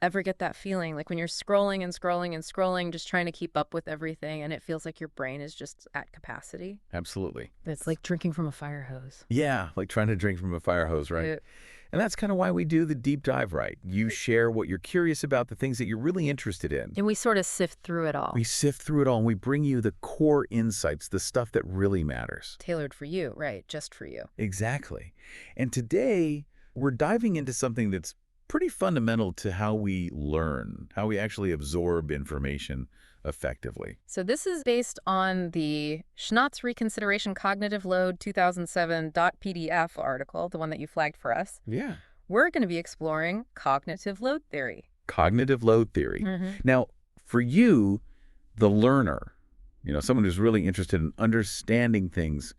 Ever get that feeling like when you're scrolling and scrolling and scrolling, just trying to keep up with everything, and it feels like your brain is just at capacity? Absolutely. It's like drinking from a fire hose. Yeah, like trying to drink from a fire hose, right? And that's kind of why we do the deep dive, right? You share what you're curious about, the things that you're really interested in. And we sort of sift through it all. We sift through it all, and we bring you the core insights, the stuff that really matters. Tailored for you, right? Just for you. Exactly. And today, we're diving into something that's pretty fundamental to how we learn, how we actually absorb information effectively. So this is based on the Schnotz Reconsideration Cognitive Load 2007.pdf article, the one that you flagged for us. Yeah. We're going to be exploring cognitive load theory. Cognitive load theory. Now, for you, the learner, someone who's really interested in understanding things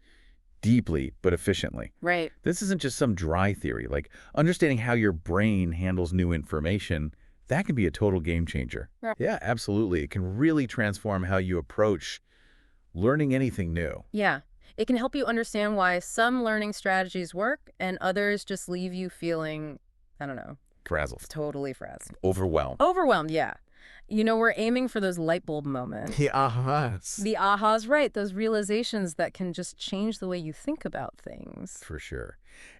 deeply but efficiently. Right. This isn't just some dry theory. Like, understanding how your brain handles new information, that can be a total game changer. Yeah, absolutely. It can really transform how you approach learning anything new. Yeah. It can help you understand why some learning strategies work and others just leave you feeling, I don't know. Frazzled. Totally frazzled. Overwhelmed. Overwhelmed, yeah. We're aiming for those light bulb moments. The ahas. The ahas, right. Those realizations that can just change the way you think about things. For sure.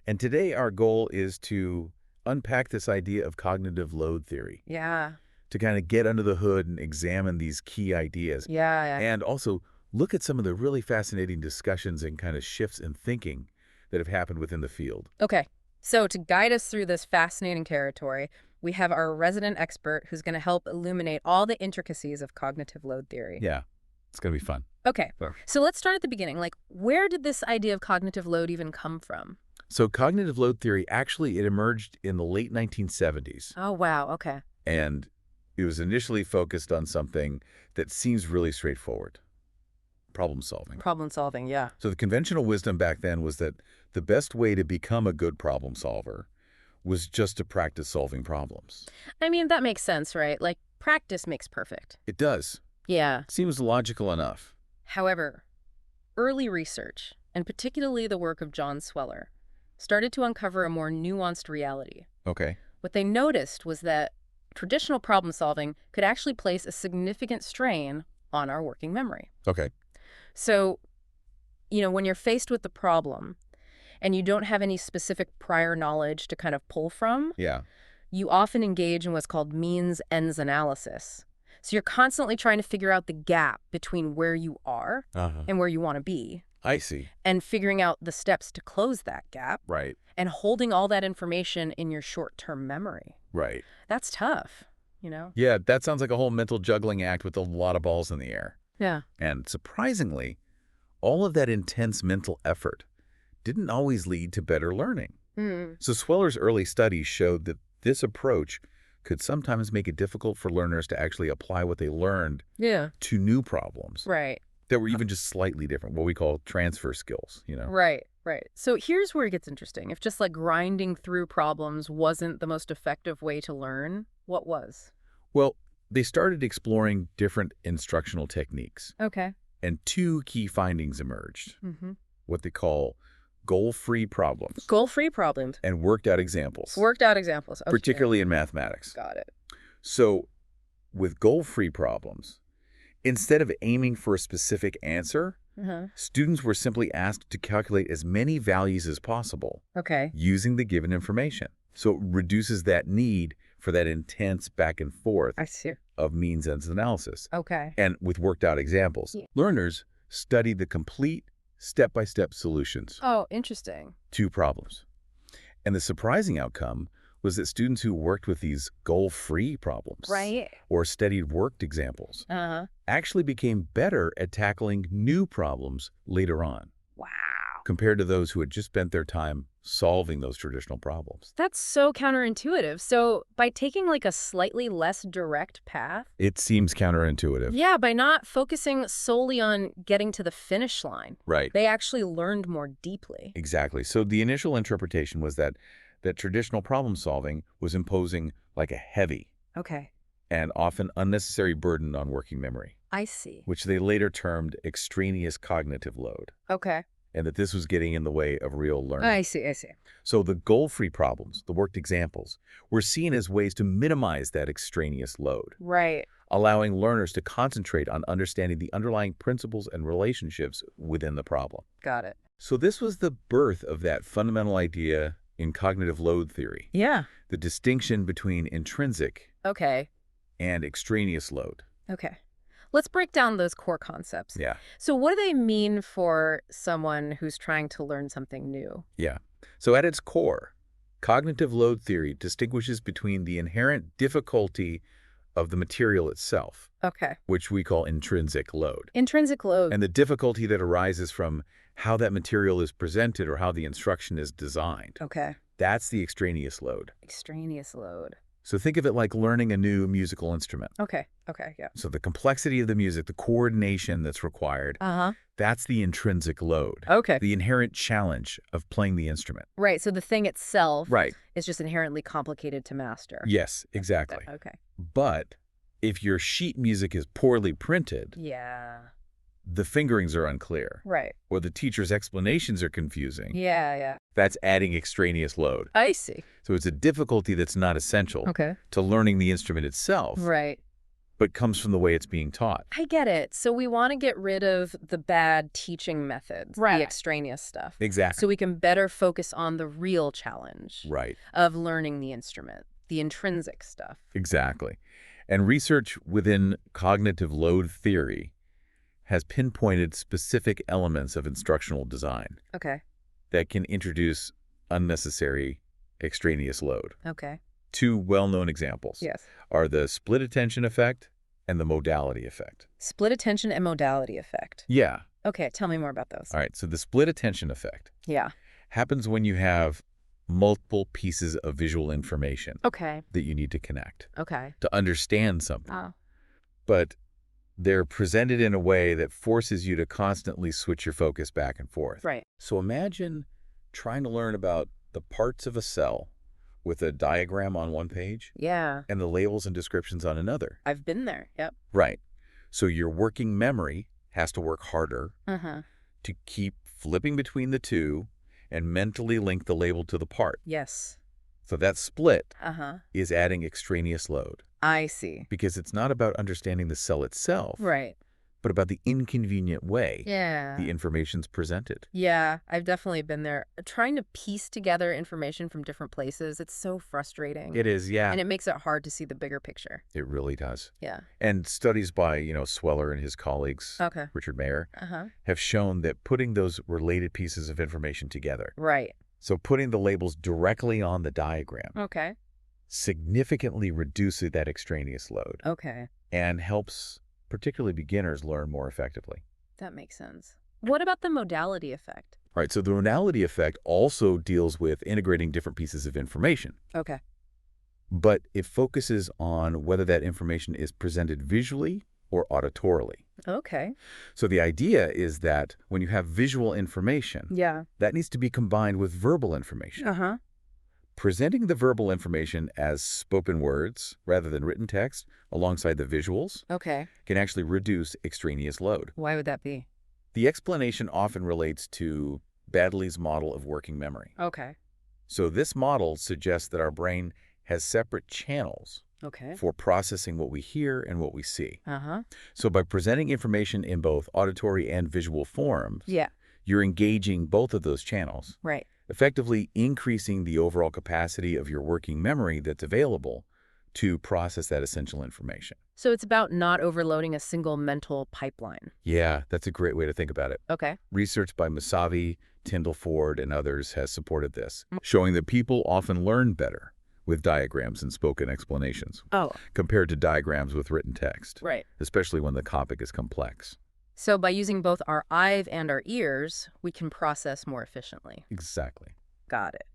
And today our goal is to unpack this idea of cognitive load theory. Yeah. To kind of get under the hood and examine these key ideas. Yeah. And also look at some of the really fascinating discussions and kind of shifts in thinking that have happened within the field. Okay. So to guide us through this fascinating territory, we have our resident expert who's going to help illuminate all the intricacies of cognitive load theory. Yeah, it's going to be fun. Okay, so let's start at the beginning. Like, where did this idea of cognitive load even come from? So cognitive load theory, actually, it emerged in the late 1970s. Oh, wow, okay. And it was initially focused on something that seems really straightforward. Problem solving. Problem solving, yeah. So the conventional wisdom back then was that the best way to become a good problem solver was just to practice solving problems. I mean, that makes sense, right? Like, practice makes perfect. It does. Yeah. Seems logical enough. However, early research, and particularly the work of John Sweller, started to uncover a more nuanced reality. Okay. What they noticed was that traditional problem solving could actually place a significant strain on our working memory. Okay. So, when you're faced with the problem and you don't have any specific prior knowledge to kind of pull from, Yeah. you often engage in what's called means-ends analysis. So you're constantly trying to figure out the gap between where you are and where you want to be, I see. and figuring out the steps to close that gap, Right. and holding all that information in your short-term memory. Right. That's tough, Yeah, that sounds like a whole mental juggling act with a lot of balls in the air. Yeah. And surprisingly, all of that intense mental effort didn't always lead to better learning. So Sweller's early studies showed that this approach could sometimes make it difficult for learners to actually apply what they learned to new problems Right. that were even just slightly different, what we call transfer skills, Right. So here's where it gets interesting. If just like grinding through problems wasn't the most effective way to learn, what was? Well, they started exploring different instructional techniques, Okay. and two key findings emerged, what they call goal-free problems Goal-free problems. and worked-out examples, Worked out examples. Okay. particularly in mathematics. Got it. So with goal-free problems, instead of aiming for a specific answer, students were simply asked to calculate as many values as possible Okay. using the given information. So it reduces that need for that intense back and forth I see. of means-ends analysis. Okay. And with worked-out examples, learners studied the complete step-by-step solutions Oh, interesting. to problems. And the surprising outcome was that students who worked with these goal-free problems or studied worked examples actually became better at tackling new problems later on. Wow. Compared to those who had just spent their time solving those traditional problems. That's so counterintuitive. So by taking like a slightly less direct path. It seems counterintuitive. Yeah, by not focusing solely on getting to the finish line. Right. They actually learned more deeply. Exactly. So the initial interpretation was that traditional problem solving was imposing like a heavy Okay. and often unnecessary burden on working memory, I see. which they later termed extraneous cognitive load. Okay. and that this was getting in the way of real learning. I see, I see. So the goal-free problems, the worked examples, were seen as ways to minimize that extraneous load, Right. allowing learners to concentrate on understanding the underlying principles and relationships within the problem. Got it. So this was the birth of that fundamental idea in cognitive load theory, Yeah. the distinction between intrinsic Okay. and extraneous load. Okay. Let's break down those core concepts. Yeah. So what do they mean for someone who's trying to learn something new? Yeah. So at its core, cognitive load theory distinguishes between the inherent difficulty of the material itself, Okay. which we call intrinsic load, Intrinsic load. and the difficulty that arises from how that material is presented or how the instruction is designed. Okay. That's the extraneous load. Extraneous load. So think of it like learning a new musical instrument. Okay. Okay. Yeah. So the complexity of the music, the coordination that's required, Uh-huh. that's the intrinsic load. Okay. The inherent challenge of playing the instrument. Right. So the thing itself Right. is just inherently complicated to master. Yes, exactly. Okay. But if your sheet music is poorly printed, Yeah. the fingerings are unclear, Right. or the teacher's explanations are confusing, Yeah. Yeah. that's adding extraneous load. I see. So it's a difficulty that's not essential Okay. to learning the instrument itself, Right. but comes from the way it's being taught. I get it. So we want to get rid of the bad teaching methods, Right. the extraneous stuff, Exactly. so we can better focus on the real challenge Right. of learning the instrument, the intrinsic stuff. Exactly. And research within cognitive load theory has pinpointed specific elements of instructional design Okay. that can introduce unnecessary extraneous load. Okay. Two well-known examples Yes. are the split attention effect and the modality effect. Split attention and modality effect. Yeah. Okay. Tell me more about those. All right. So the split attention effect Yeah. happens when you have multiple pieces of visual information Okay. that you need to connect Okay. to understand something. Oh. But they're presented in a way that forces you to constantly switch your focus back and forth. Right. So imagine trying to learn about the parts of a cell with a diagram on one page Yeah. and the labels and descriptions on another. I've been there. Yep. Right. So your working memory has to work harder Uh-huh. to keep flipping between the two and mentally link the label to the part. Yes. So that split Uh-huh. is adding extraneous load I see. because it's not about understanding the cell itself, Right. but about the inconvenient way Yeah. the information's presented. Yeah, I've definitely been there. Trying to piece together information from different places, it's so frustrating. It is, yeah. And it makes it hard to see the bigger picture. It really does. Yeah. And studies by, Sweller and his colleagues, Okay. Richard Mayer, Uh-huh. have shown that putting those related pieces of information together, Right. so putting the labels directly on the diagram, Okay. significantly reduces that extraneous load Okay. and helps particularly beginners learn more effectively. That makes sense. What about the modality effect? All right, so the modality effect also deals with integrating different pieces of information, Okay. but it focuses on whether that information is presented visually or auditorily. Okay. So the idea is that when you have visual information, Yeah. that needs to be combined with verbal information. Uh-huh. Presenting the verbal information as spoken words rather than written text alongside the visuals Okay. can actually reduce extraneous load. Why would that be? The explanation often relates to Baddeley's model of working memory. Okay. So this model suggests that our brain has separate channels Okay. for processing what we hear and what we see. Uh-huh. So by presenting information in both auditory and visual forms, Yeah. you're engaging both of those channels, Right. effectively increasing the overall capacity of your working memory that's available to process that essential information. So it's about not overloading a single mental pipeline. Yeah, that's a great way to think about it. Okay. Research by Musavi, Tyndall Ford, and others has supported this, showing that people often learn better with diagrams and spoken explanations Oh. compared to diagrams with written text, Right. especially when the topic is complex. So by using both our eyes and our ears, we can process more efficiently. Exactly. Got it.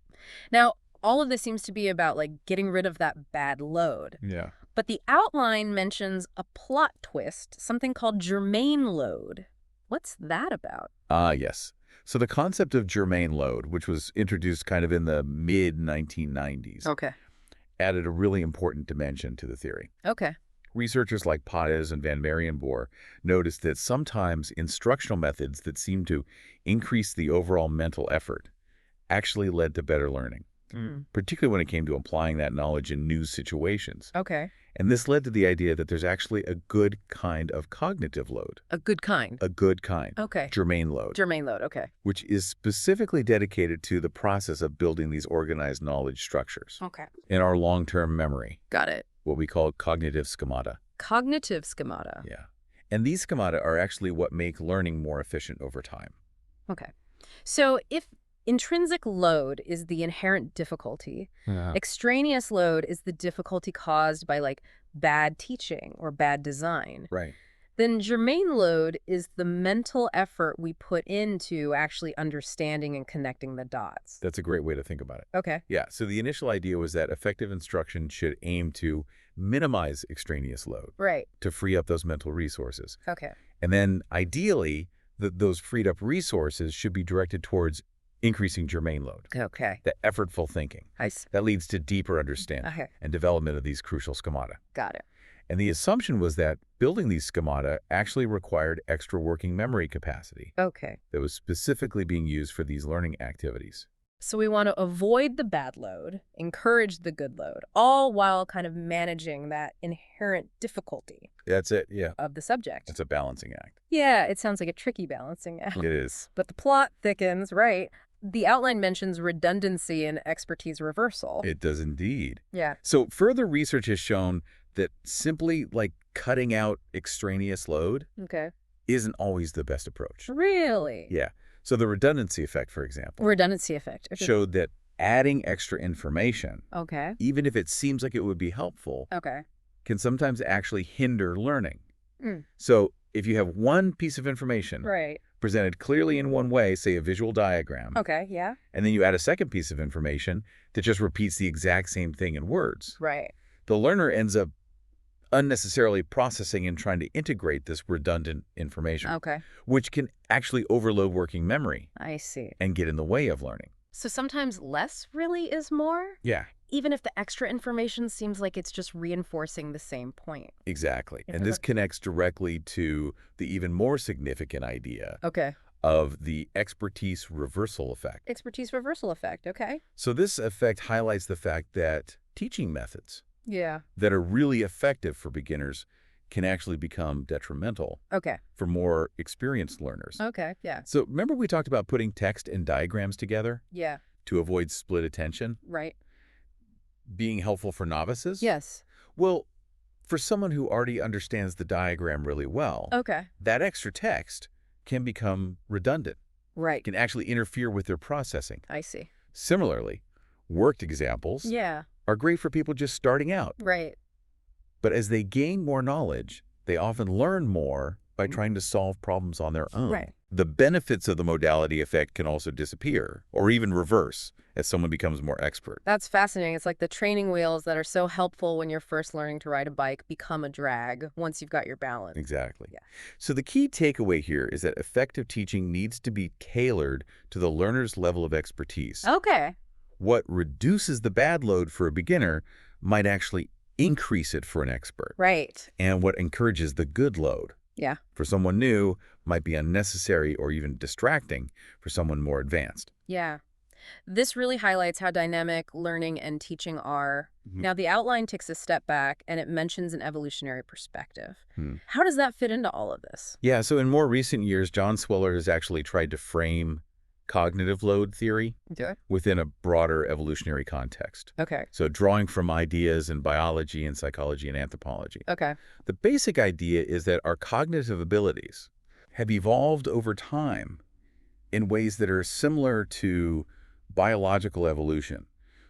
Now, all of this seems to be about getting rid of that bad load. Yeah. But the outline mentions a plot twist, something called germane load. What's that about? Yes. So the concept of germane load, which was introduced kind of in the mid-1990s, Okay. added a really important dimension to the theory. Okay. Researchers like Pottas and Van Marienboer noticed that sometimes instructional methods that seem to increase the overall mental effort actually led to better learning, particularly when it came to applying that knowledge in new situations. Okay. And this led to the idea that there's actually a good kind of cognitive load. A good kind. A good kind. Okay. Germane load. Germane load, okay. Which is specifically dedicated to the process of building these organized knowledge structures. Okay. In our long-term memory. Got it. What we call cognitive schemata. Cognitive schemata. Yeah. And these schemata are actually what make learning more efficient over time. Okay. So if intrinsic load is the inherent difficulty, extraneous load is the difficulty caused by, like, bad teaching or bad design. Right. Then germane load is the mental effort we put into actually understanding and connecting the dots. That's a great way to think about it. Okay. Yeah, so the initial idea was that effective instruction should aim to minimize extraneous load. Right. To free up those mental resources. Okay. And then ideally, those freed up resources should be directed towards increasing germane load. Okay. The effortful thinking. I see. That leads to deeper understanding and development of these crucial schemata. Got it. And the assumption was that building these schemata actually required extra working memory capacity. Okay. That was specifically being used for these learning activities. So we want to avoid the bad load, encourage the good load, all while kind of managing that inherent difficulty. That's it, yeah. Of the subject. It's a balancing act. Yeah, it sounds like a tricky balancing act. It is. But the plot thickens, right? The outline mentions redundancy and expertise reversal. It does indeed. Yeah. So further research has shown that simply like cutting out extraneous load isn't always the best approach. Really? Yeah. So the redundancy effect, for example, redundancy effect showed that adding extra information, even if it seems like it would be helpful, can sometimes actually hinder learning. So if you have one piece of information presented clearly in one way, say a visual diagram, and then you add a second piece of information that just repeats the exact same thing in words, the learner ends up unnecessarily processing and trying to integrate this redundant information, which can actually overload working memory. I see. And get in the way of learning. So sometimes less really is more? Yeah. Even if the extra information seems like it's just reinforcing the same point. Exactly. And this connects directly to the even more significant idea of the expertise reversal effect. Expertise reversal effect, So this effect highlights the fact that teaching methods that are really effective for beginners can actually become detrimental for more experienced learners. So remember we talked about putting text and diagrams together? To avoid split attention? Being helpful for novices? Yes. Well, for someone who already understands the diagram really well, that extra text can become redundant. Can actually interfere with their processing. I see. Similarly, worked examples are great for people just starting out. But as they gain more knowledge, they often learn more by trying to solve problems on their own. The benefits of the modality effect can also disappear or even reverse as someone becomes more expert. That's fascinating. It's like the training wheels that are so helpful when you're first learning to ride a bike become a drag once you've got your balance. Exactly. So the key takeaway here is that effective teaching needs to be tailored to the learner's level of expertise. What reduces the bad load for a beginner might actually increase it for an expert. And what encourages the good load for someone new might be unnecessary or even distracting for someone more advanced. This really highlights how dynamic learning and teaching are. Now, the outline takes a step back and it mentions an evolutionary perspective. How does that fit into all of this? Yeah, so in more recent years, John Sweller has actually tried to frame cognitive load theory within a broader evolutionary context. So drawing from ideas in biology and psychology and anthropology. The basic idea is that our cognitive abilities have evolved over time in ways that are similar to biological evolution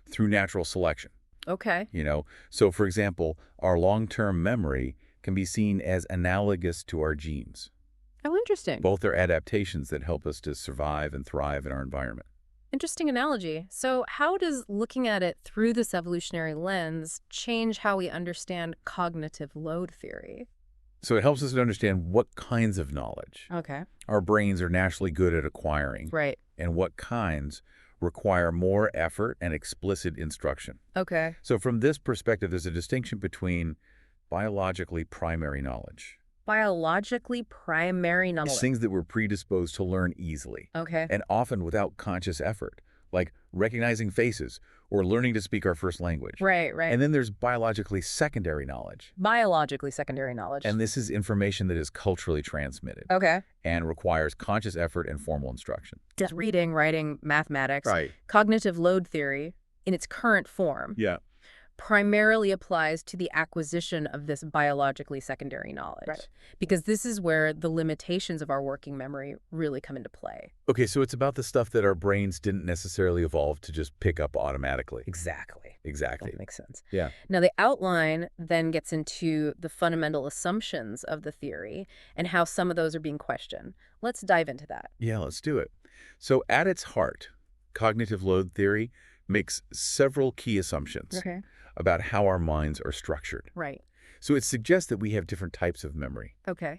through natural selection. You know, so for example, our long-term memory can be seen as analogous to our genes. Oh, interesting. Both are adaptations that help us to survive and thrive in our environment. Interesting analogy. So how does looking at it through this evolutionary lens change how we understand cognitive load theory? So it helps us to understand what kinds of knowledge our brains are naturally good at acquiring. And what kinds require more effort and explicit instruction. So from this perspective, there's a distinction between biologically primary knowledge. Biologically primary It's knowledge. things that we're predisposed to learn easily, Okay. and often without conscious effort, like recognizing faces or learning to speak our first language. Right, right. And then there's biologically secondary knowledge. Biologically secondary knowledge. And this is information that is culturally transmitted Okay. and requires conscious effort and formal instruction. Just reading, writing, mathematics. Right. Cognitive load theory, in its current form, Yeah. primarily applies to the acquisition of this biologically secondary knowledge. Right. Because this is where the limitations of our working memory really come into play. Okay, so it's about the stuff that our brains didn't necessarily evolve to just pick up automatically. Exactly. Exactly. That makes sense. Yeah. Now, the outline then gets into the fundamental assumptions of the theory and how some of those are being questioned. Let's dive into that. Yeah, let's do it. So at its heart, cognitive load theory makes several key assumptions about how our minds are structured. Right. So it suggests that we have different types of memory. Okay.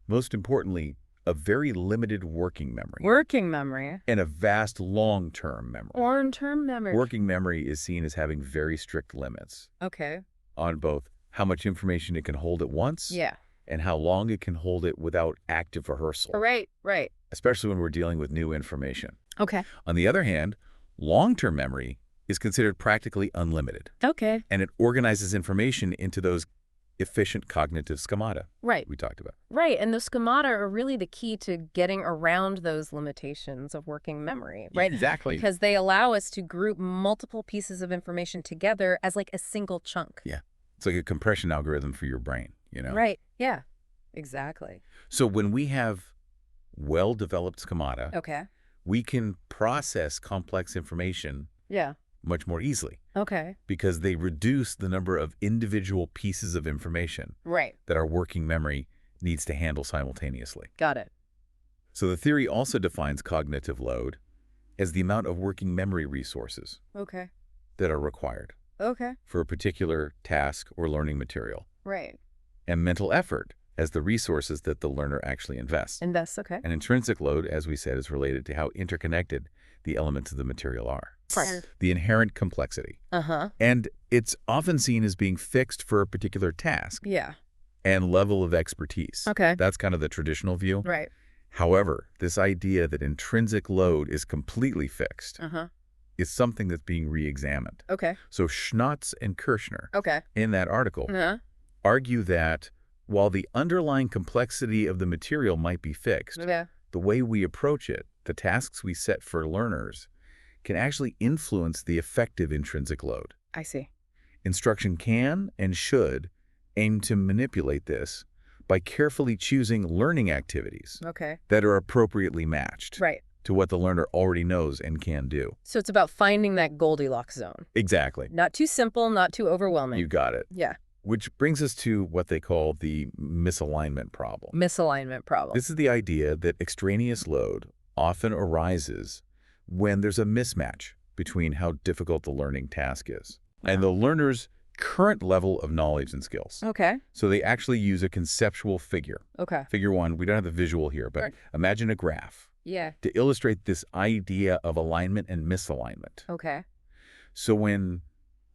Most importantly, a very limited working memory. Working memory. And a vast long-term memory. Long-term memory. Working memory is seen as having very strict limits Okay. on both how much information it can hold at once Yeah. and how long it can hold it without active rehearsal, Right, right. especially when we're dealing with new information. Okay. On the other hand, long-term memory is considered practically unlimited, Okay. and it organizes information into those efficient cognitive schemata Right. we talked about. Right. And the schemata are really the key to getting around those limitations of working memory, right? Exactly. Because they allow us to group multiple pieces of information together as like a single chunk. Yeah. It's like a compression algorithm for your brain, you know? Right. Yeah. Exactly. So when we have well-developed schemata, Okay. we can process complex information Yeah. much more easily Okay. because they reduce the number of individual pieces of information Right. that our working memory needs to handle simultaneously. Got it. So the theory also defines cognitive load as the amount of working memory resources Okay. that are required Okay. for a particular task or learning material, Right. and mental effort as the resources that the learner actually invests. And that's okay. And intrinsic load, as we said, is related to how interconnected the elements of the material are. Right. The inherent complexity. Uh-huh. And it's often seen as being fixed for a particular task Yeah. and level of expertise. Okay. That's kind of the traditional view. Right. However, this idea that intrinsic load is completely fixed Uh-huh. is something that's being re-examined. Okay. So Schnotz and Kirschner, Okay. in that article, Uh-huh. argue that while the underlying complexity of the material might be fixed, Yeah. the way we approach it, the tasks we set for learners, can actually influence the effective intrinsic load. I see. Instruction can and should aim to manipulate this by carefully choosing learning activities Okay. that are appropriately matched Right. to what the learner already knows and can do. So it's about finding that Goldilocks zone. Exactly. Not too simple, not too overwhelming. You got it. Yeah. Which brings us to what they call the misalignment problem. Misalignment problem. This is the idea that extraneous load often arises when there's a mismatch between how difficult the learning task is and the learner's current level of knowledge and skills. Okay. So they actually use a conceptual figure. Okay. Figure one, we don't have the visual here, but Right. imagine a graph Yeah. to illustrate this idea of alignment and misalignment. Okay. So when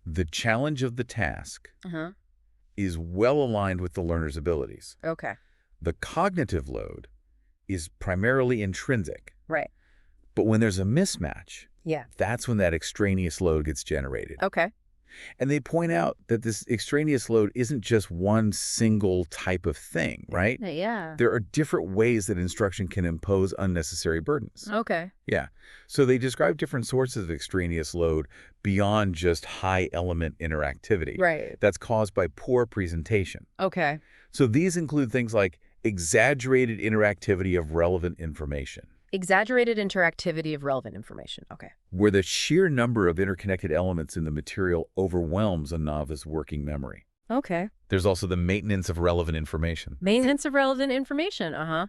the challenge of the task Uh-huh. is well aligned with the learner's abilities, Okay. the cognitive load is primarily intrinsic. Right. But when there's a mismatch, Yeah. that's when that extraneous load gets generated. Okay. And they point out that this extraneous load isn't just one single type of thing, right? Yeah. There are different ways that instruction can impose unnecessary burdens. Okay. Yeah. So they describe different sources of extraneous load beyond just high element interactivity. Right. That's caused by poor presentation. Okay. So these include things like exaggerated interactivity of relevant information, Exaggerated interactivity of relevant information. Okay. where the sheer number of interconnected elements in the material overwhelms a novice working memory. Okay. There's also the maintenance of relevant information, Maintenance of relevant information. Uh-huh.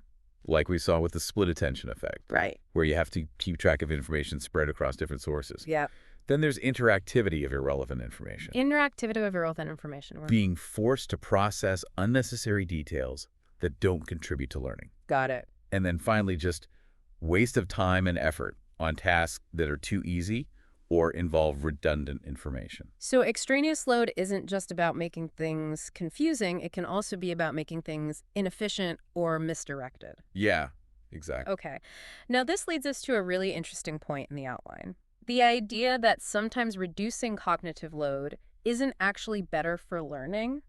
like we saw with the split attention effect, Right. where you have to keep track of information spread across different sources. Yeah. Then there's interactivity of irrelevant information, Interactivity of relevant information. being forced to process unnecessary details that don't contribute to learning. Got it. And then finally, just waste of time and effort on tasks that are too easy or involve redundant information. So extraneous load isn't just about making things confusing. It can also be about making things inefficient or misdirected. Yeah, exactly. Okay. Now, this leads us to a really interesting point in the outline. The idea that sometimes reducing cognitive load isn't actually better for learning.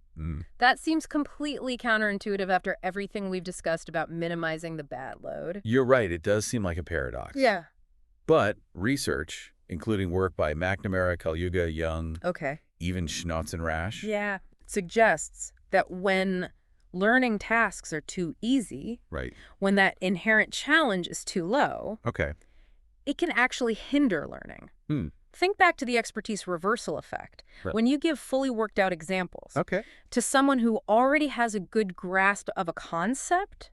That seems completely counterintuitive after everything we've discussed about minimizing the bad load. You're right. It does seem like a paradox. Yeah. But research, including work by McNamara, Kalyuga, Young, Okay. even Schnotz and Rasch. Yeah. Suggests that when learning tasks are too easy, Right. when that inherent challenge is too low, Okay. it can actually hinder learning. Hmm. Think back to the expertise reversal effect. Right. When you give fully worked out examples Okay. to someone who already has a good grasp of a concept,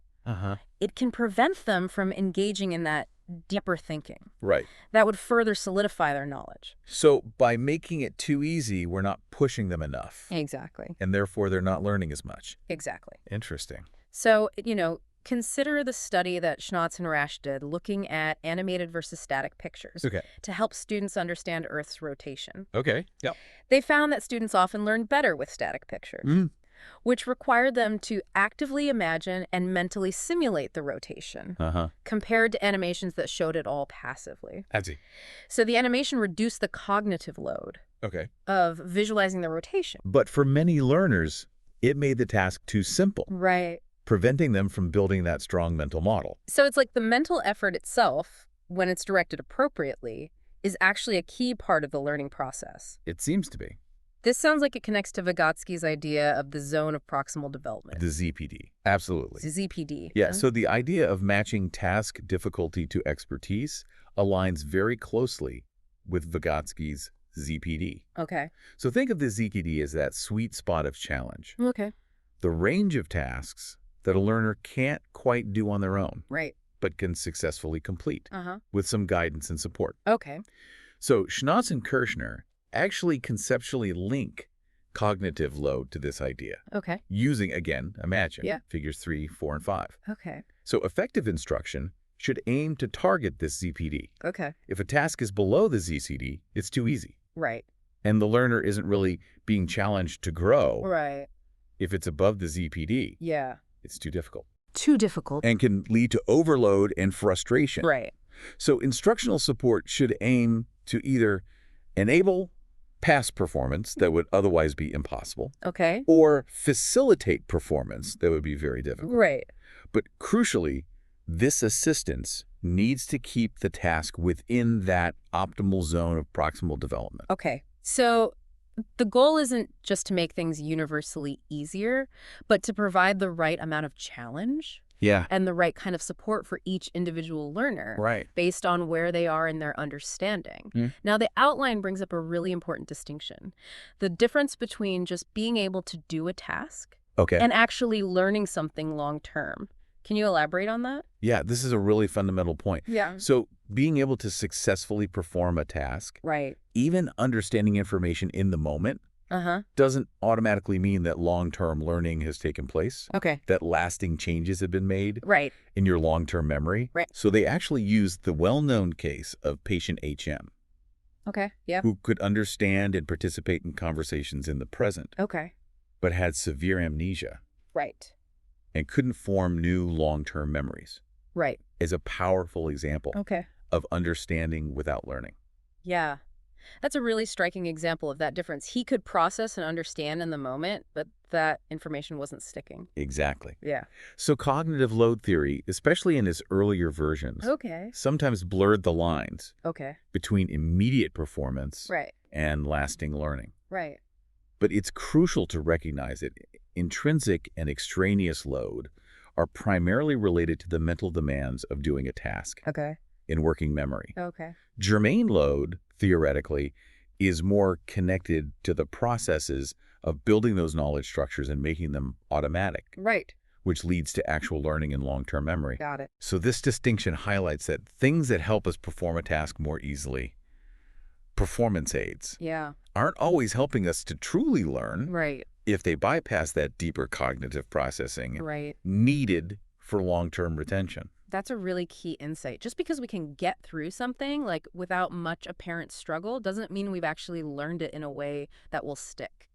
it can prevent them from engaging in that deeper thinking. Right. That would further solidify their knowledge. So by making it too easy, we're not pushing them enough. Exactly. And therefore, they're not learning as much. Exactly. Interesting. So, consider the study that Schnotz and Rasch did looking at animated versus static pictures to help students understand Earth's rotation. Okay. Yep. They found that students often learned better with static pictures, which required them to actively imagine and mentally simulate the rotation, compared to animations that showed it all passively. I see. So the animation reduced the cognitive load of visualizing the rotation. But for many learners, it made the task too simple, Right. preventing them from building that strong mental model. So it's like the mental effort itself, when it's directed appropriately, is actually a key part of the learning process. It seems to be. This sounds like it connects to Vygotsky's idea of the zone of proximal development. The ZPD. Absolutely. The ZPD. Yeah, so the idea of matching task difficulty to expertise aligns very closely with Vygotsky's ZPD. Okay. So think of the ZPD as that sweet spot of challenge. Okay. The range of tasks that a learner can't quite do on their own, Right. but can successfully complete Uh-huh. with some guidance and support. Okay. So Schnotz and Kirschner actually conceptually link cognitive load to this idea, Okay. using, again, imagine, Yeah. figures 3, 4, and 5. Okay. So effective instruction should aim to target this ZPD. Okay. If a task is below the ZCD, it's too easy, Right. and the learner isn't really being challenged to grow. Right. If it's above the ZPD, Yeah. it's too difficult Too difficult. and can lead to overload and frustration. Right. So instructional support should aim to either enable past performance that would otherwise be impossible, Okay. or facilitate performance that would be very difficult. Right. But crucially, this assistance needs to keep the task within that optimal zone of proximal development. Okay. So the goal isn't just to make things universally easier, but to provide the right amount of challenge Yeah. and the right kind of support for each individual learner Right. based on where they are in their understanding. Now, the outline brings up a really important distinction. The difference between just being able to do a task Okay. and actually learning something long term. Can you elaborate on that? Yeah, this is a really fundamental point. Yeah. So being able to successfully perform a task, Right. even understanding information in the moment, Uh-huh. doesn't automatically mean that long-term learning has taken place, Okay. that lasting changes have been made Right. in your long-term memory. Right. So they actually used the well-known case of patient HM, Okay. Yeah. who could understand and participate in conversations in the present, Okay. but had severe amnesia Right. and couldn't form new long-term memories, Right. as a powerful example Okay. of understanding without learning. Yeah. That's a really striking example of that difference. He could process and understand in the moment, but that information wasn't sticking. Exactly. Yeah. So cognitive load theory, especially in its earlier versions, Okay. sometimes blurred the lines Okay. between immediate performance Right. and lasting learning. Right. But it's crucial to recognize that intrinsic and extraneous load are primarily related to the mental demands of doing a task Okay. in working memory. Okay. Germane load, theoretically, is more connected to the processes of building those knowledge structures and making them automatic, Right. which leads to actual learning and long-term memory. Got it. So this distinction highlights that things that help us perform a task more easily, performance aids, Yeah. aren't always helping us to truly learn Right. if they bypass that deeper cognitive processing Right. needed for long-term retention. That's a really key insight. Just because we can get through something, like, without much apparent struggle, doesn't mean we've actually learned it in a way that will stick.